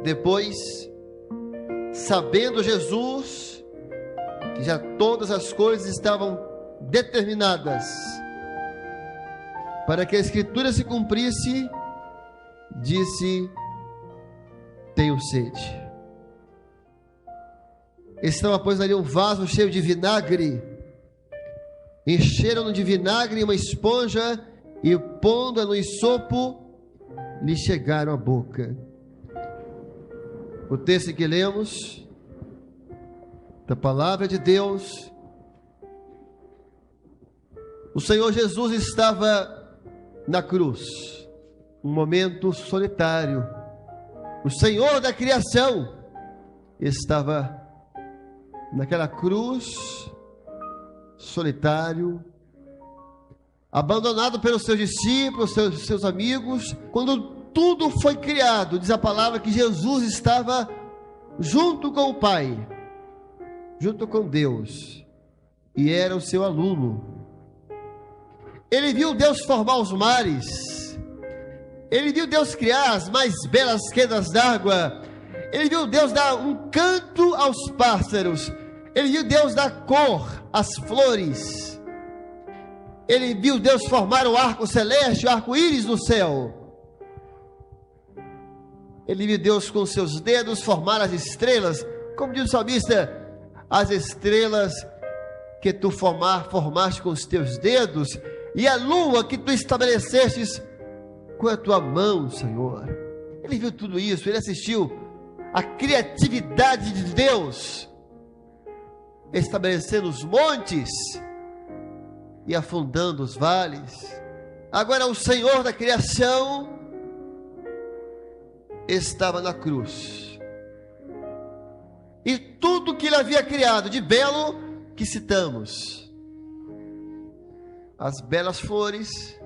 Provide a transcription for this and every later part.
Depois, sabendo Jesus que já todas as coisas estavam determinadas para que a Escritura se cumprisse, disse: tenho sede. Estava, pois, ali um vaso cheio de vinagre. Encheram-no de vinagre uma esponja e, pondo-a no hisopo, lhe chegaram à boca. O texto que lemos da palavra de Deus, o Senhor Jesus estava na cruz, um momento solitário. O Senhor da criação estava naquela cruz, solitário, abandonado pelos seus discípulos, seus amigos. Quando tudo foi criado, diz a palavra que Jesus estava junto com o Pai, junto com Deus, e era o seu aluno. Ele viu Deus formar os mares, ele viu Deus criar as mais belas quedas d'água, ele viu Deus dar um canto aos pássaros, ele viu Deus dar cor às flores, ele viu Deus formar o arco celeste, o arco-íris no céu. Ele viu Deus com seus dedos formar as estrelas, como diz o salmista: as estrelas que tu formaste com os teus dedos, e a lua que tu estabelecestes com a tua mão, Senhor. Ele viu tudo isso, ele assistiu a criatividade de Deus, estabelecendo os montes e afundando os vales. Agora o Senhor da criação estava na cruz, e tudo que ele havia criado de belo, que citamos, as belas flores,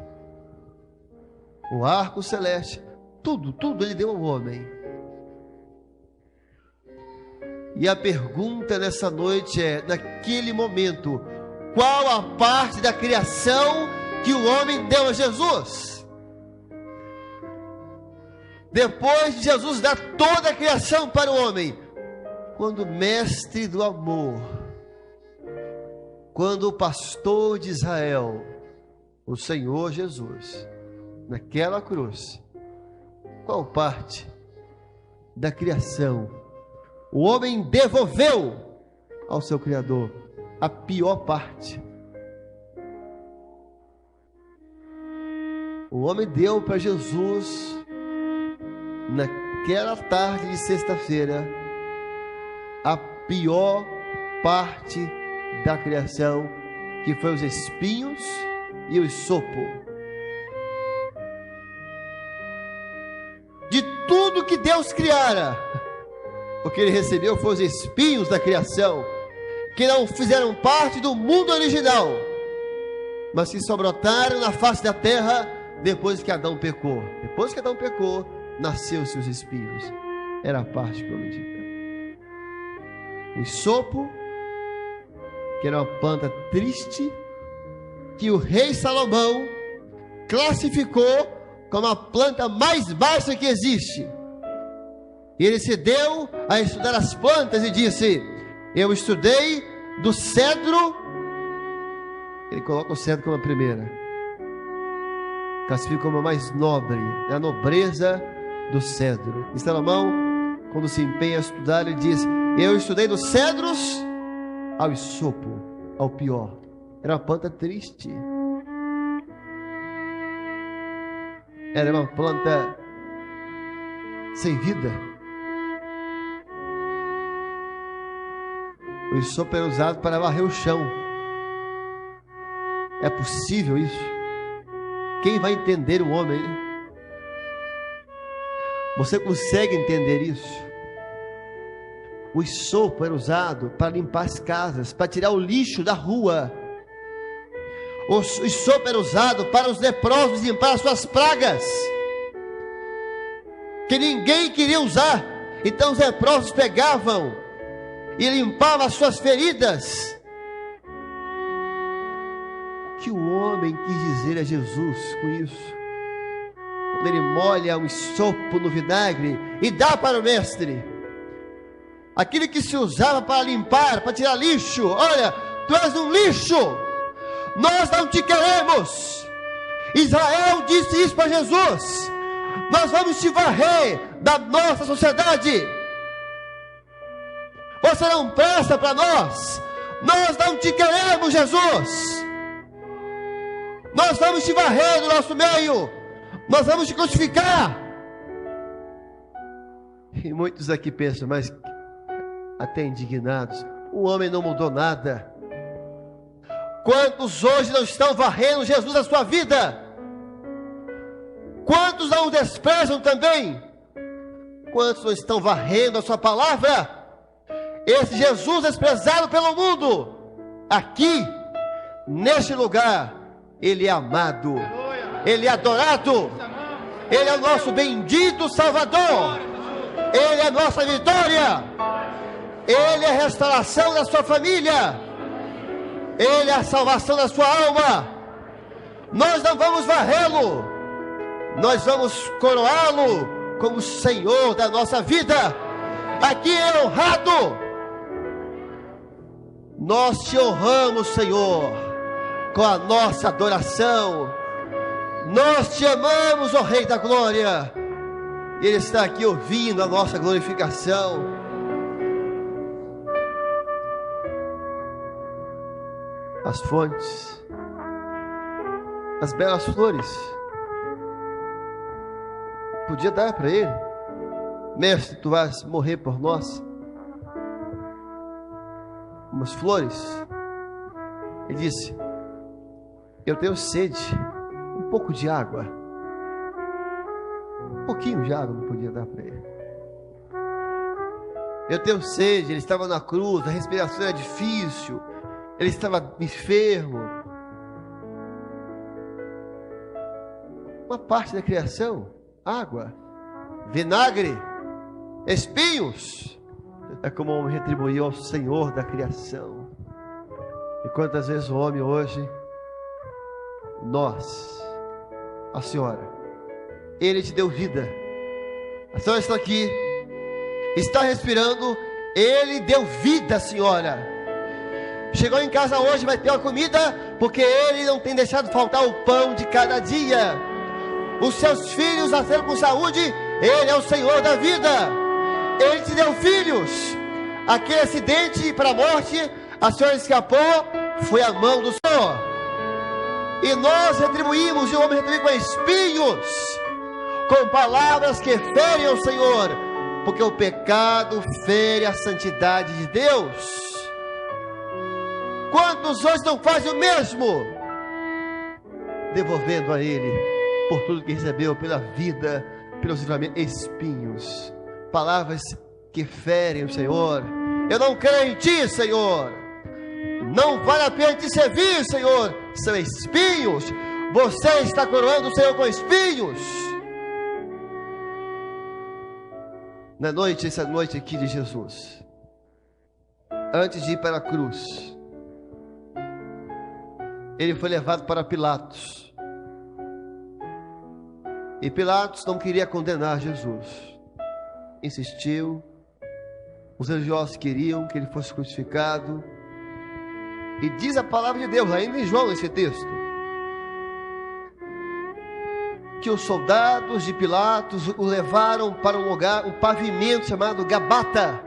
o arco celeste, tudo ele deu ao homem. E a pergunta nessa noite é, naquele momento, qual a parte da criação que o homem deu a Jesus? Depois de Jesus dar toda a criação para o homem, quando o mestre do amor, quando o pastor de Israel, o Senhor Jesus, naquela cruz, qual parte da criação o homem devolveu ao seu Criador? A pior parte. O homem deu para Jesus, naquela tarde de sexta-feira, a pior parte da criação, que foi os espinhos e o hisopo. De tudo que Deus criara, o que ele recebeu foi os espinhos da criação, que não fizeram parte do mundo original, mas que só brotaram na face da terra depois que Adão pecou. Depois que Adão pecou, nasceu os seus espinhos. Era a parte prometida. O hisopo, que era uma planta triste, que o rei Salomão classificou como a planta mais baixa que existe. E ele se deu a estudar as plantas e disse: eu estudei do cedro. Ele coloca o cedro como a primeira, classifica como a mais nobre, é a nobreza do cedro. E Salomão, quando se empenha a estudar, ele diz: eu estudei dos cedros ao hisopo, ao pior. Era uma planta triste, era uma planta sem vida. O hisopo era usado para varrer o chão. É possível isso? Quem vai entender o homem? Você consegue entender isso? O hisopo era usado para limpar as casas, para tirar o lixo da rua. O hisopo era usado para os leprosos limpar as suas pragas, que ninguém queria usar. Então os leprosos pegavam e limpavam as suas feridas. O que o homem quis dizer a Jesus com isso? quando ele molha um esopo no vinagre e dá para o mestre, aquilo que se usava para limpar, para tirar lixo, olha, tu és um lixo, nós não te queremos. Israel disse isso para Jesus: nós vamos te varrer da nossa sociedade, você não presta para nós, nós não te queremos, Jesus, nós vamos te varrer do nosso meio, nós vamos te crucificar. E muitos aqui pensam, mas até indignados, o homem não mudou nada. Quantos hoje não estão varrendo Jesus da sua vida? Quantos não o desprezam também? Quantos não estão varrendo a sua palavra? Esse Jesus desprezado pelo mundo, aqui, neste lugar, ele é amado, ele é adorado, ele é o nosso bendito Salvador, ele é a nossa vitória, ele é a restauração da sua família, ele é a salvação da sua alma. Nós não vamos varrê-lo, nós vamos coroá-lo como Senhor da nossa vida. Aqui é honrado. Nós te honramos, Senhor, com a nossa adoração. Nós te amamos, ó Rei da Glória. E Ele está aqui ouvindo a nossa glorificação. As fontes, as belas flores, podia dar para ele: mestre, tu vais morrer por nós. Umas flores. Ele disse: eu tenho sede, um pouco de água. Um pouquinho de água não podia dar para ele. Eu tenho sede. Ele estava na cruz, a respiração era difícil, ele estava enfermo. Uma parte da criação, água, vinagre, espinhos. É como o homem retribuiu ao Senhor da criação. E quantas vezes o homem hoje, nós, a senhora, ele te deu vida. A senhora está aqui, está respirando, ele deu vida, a senhora. Chegou em casa hoje, vai ter uma comida, porque ele não tem deixado faltar o pão de cada dia. Os seus filhos nasceram com saúde, ele é o Senhor da vida. Ele te deu filhos. Aquele acidente para a morte, a senhora escapou, foi a mão do Senhor. E nós retribuímos, e o homem retribuiu com espinhos, com palavras que ferem ao Senhor, porque o pecado fere a santidade de Deus. Quantos hoje não fazem o mesmo? Devolvendo a Ele por tudo que recebeu, pela vida, pelos livramentos, espinhos, palavras que ferem o Senhor. Eu não creio em Ti, Senhor, não vale a pena Te servir, Senhor. São espinhos, você está coroando o Senhor com espinhos. Na noite, essa noite aqui de Jesus, antes de ir para a cruz, Ele foi levado para Pilatos. E Pilatos não queria condenar Jesus. Insistiu. Os religiosos queriam que ele fosse crucificado. E diz a palavra de Deus, ainda em João, nesse texto, que os soldados de Pilatos o levaram para um lugar, um pavimento chamado Gabata,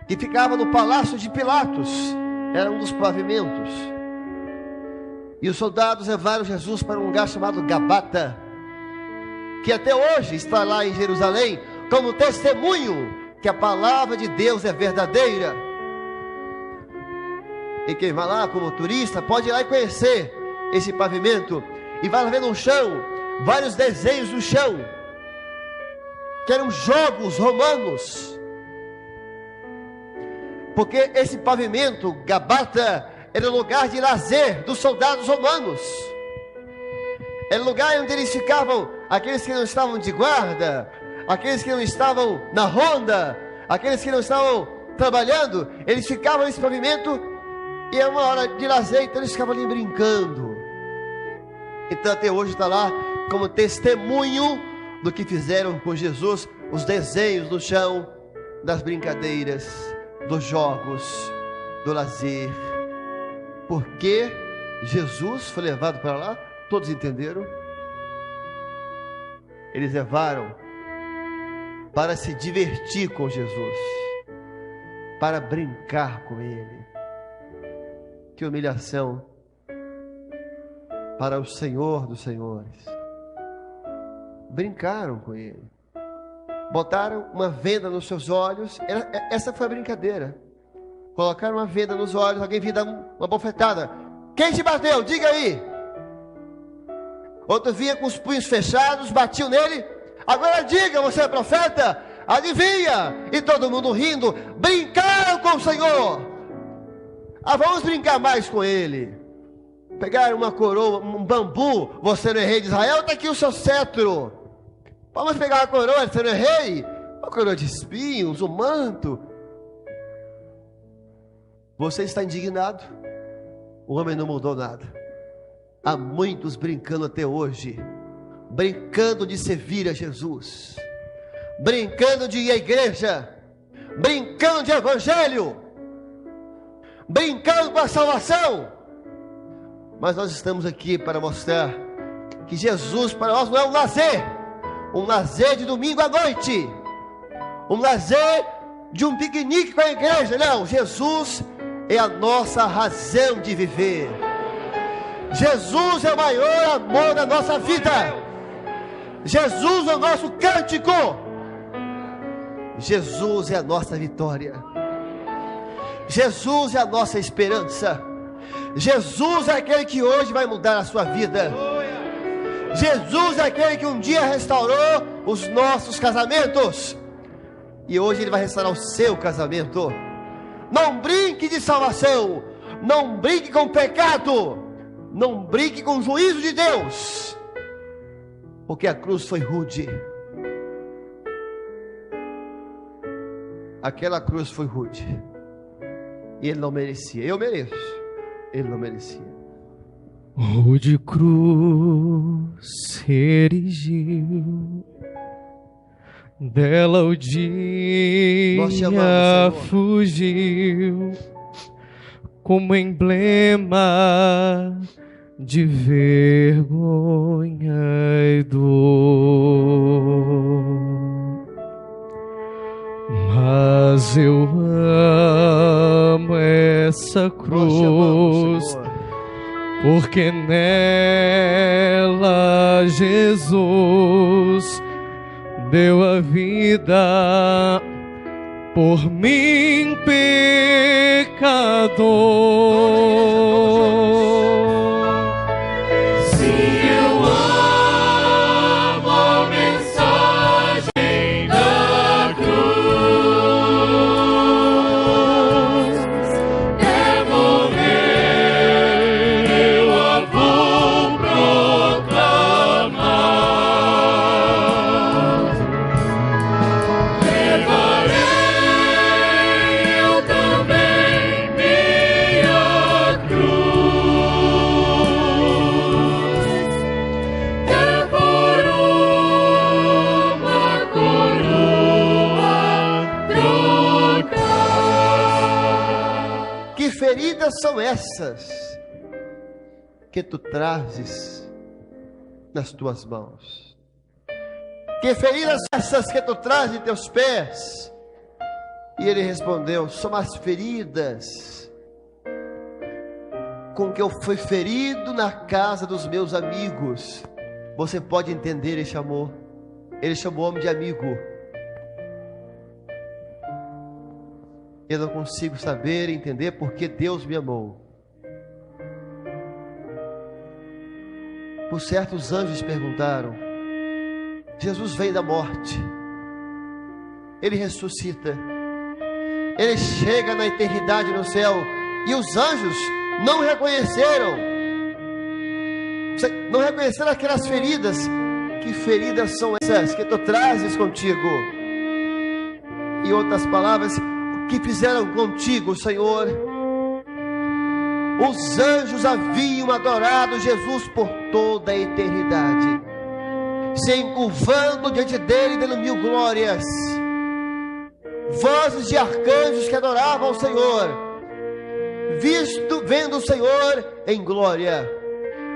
que ficava no palácio de Pilatos. Era um dos pavimentos. E os soldados levaram Jesus para um lugar chamado Gabata, que até hoje está lá em Jerusalém, como testemunho que a palavra de Deus é verdadeira. E quem vai lá como turista pode ir lá e conhecer esse pavimento, e vai ver no chão vários desenhos no chão, que eram jogos romanos, porque esse pavimento Gabata era o lugar de lazer dos soldados romanos. Era o lugar onde eles ficavam, aqueles que não estavam de guarda, aqueles que não estavam na ronda, aqueles que não estavam trabalhando, eles ficavam nesse pavimento, e era uma hora de lazer, então eles ficavam ali brincando. Então até hoje está lá como testemunho do que fizeram com Jesus, os desenhos no chão, das brincadeiras, dos jogos, do lazer. Porque Jesus foi levado para lá, todos entenderam? Eles levaram para se divertir com Jesus, para brincar com Ele. Que humilhação para o Senhor dos Senhores. Brincaram com Ele, botaram uma venda nos seus olhos. Essa foi a brincadeira. Colocaram uma venda nos olhos. Alguém vinha dar uma bofetada. Quem te bateu? Diga aí. Outro vinha com os punhos fechados, batiam nele. Agora diga, você é profeta? Adivinha? E todo mundo rindo. Brincaram com o Senhor. Vamos brincar mais com Ele. Pegaram uma coroa, um bambu. Você não é rei de Israel? Está aqui o seu cetro. Vamos pegar a coroa, você não é rei? Uma coroa de espinhos, um manto. Você está indignado? O homem não mudou nada. Há muitos brincando até hoje, brincando de servir a Jesus, brincando de ir à igreja, brincando de evangelho, brincando com a salvação. Mas nós estamos aqui para mostrar que Jesus para nós não é um lazer de domingo à noite, um lazer de um piquenique com a igreja. Não, Jesus é a nossa razão de viver. Jesus é o maior amor da nossa vida. Jesus é o nosso cântico. Jesus é a nossa vitória. Jesus é a nossa esperança. Jesus é aquele que hoje vai mudar a sua vida. Jesus é aquele que um dia restaurou os nossos casamentos, e hoje Ele vai restaurar o seu casamento. Não brinque de salvação, não brinque com o pecado, não brinque com o juízo de Deus, porque a cruz foi rude. Aquela cruz foi rude, e Ele não merecia. Eu mereço, Ele não merecia. Rude cruz se erigiu, dela o dia fugiu, como emblema de vergonha e dor. Mas eu amo essa cruz, porque nela Jesus deu a vida por mim, pecador. Se eu amo a mensagem da cruz, é morrer, eu a vou proclamar. Levarei eu também minha cruz, é por uma coroa trocar. Que feridas são essas que tu trazes nas tuas mãos? Que feridas são essas que tu trazes em teus pés? E ele respondeu: são as feridas com que eu fui ferido na casa dos meus amigos. Você pode entender esse amor. Ele chamou o homem de amigo. Eu não consigo saber e entender porque Deus me amou. Por certo, os anjos perguntaram: Jesus veio da morte, Ele ressuscita, Ele chega na eternidade no céu, e os anjos não reconheceram. Não reconheceram aquelas feridas. Que feridas são essas que tu trazes contigo? Em outras palavras, o que fizeram contigo, Senhor? os anjos haviam adorado Jesus por toda a eternidade, se encurvando diante dele, dando 1000 glórias. Vozes de arcanjos que adoravam o Senhor, vendo o Senhor em glória,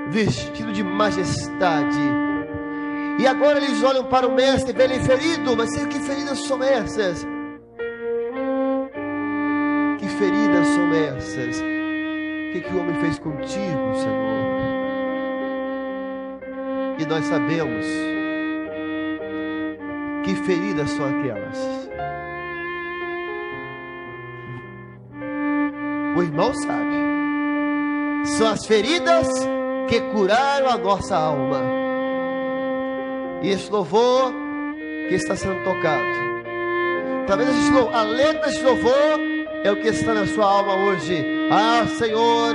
vestido de majestade. E agora eles olham para o mestre, vê ele ferido. Mas que feridas são essas? Que feridas são essas? O que o homem fez contigo, Senhor? E nós sabemos que feridas são aquelas. O irmão sabe. São as feridas que curaram a nossa alma. E esse louvor que está sendo tocado, talvez a letra desse louvor é o que está na sua alma hoje. Ah, Senhor,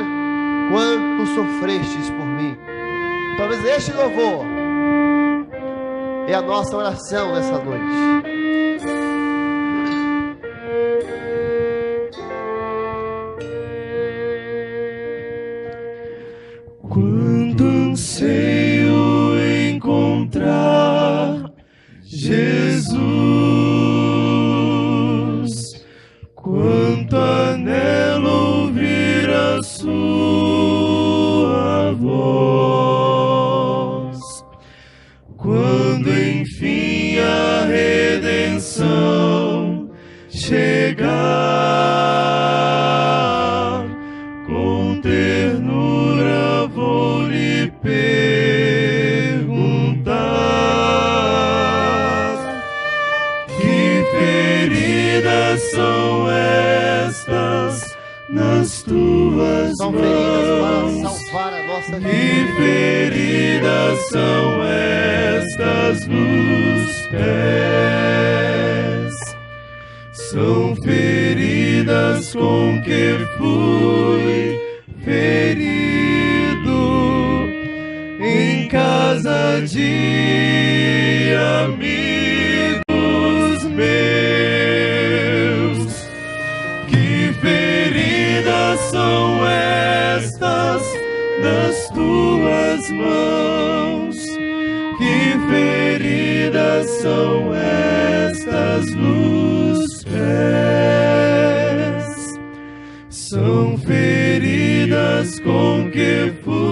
quanto sofrestes por mim. Talvez este louvor é a nossa oração nessa noite. Quanto anseio encontrar Jesus, quanto anelo ouvir a sua voz, quando enfim a redenção chegar, com ternura vou lhe perguntar: que feridas são estas nas tuas São mãos? feridas para salvar a nossa vida. Que feridas são estas nos pés? São feridas com que fui ferido em casa de amigos meus. Que feridas são estas nas tuas mãos? Que feridas são estas nos pés? São feridas com que fui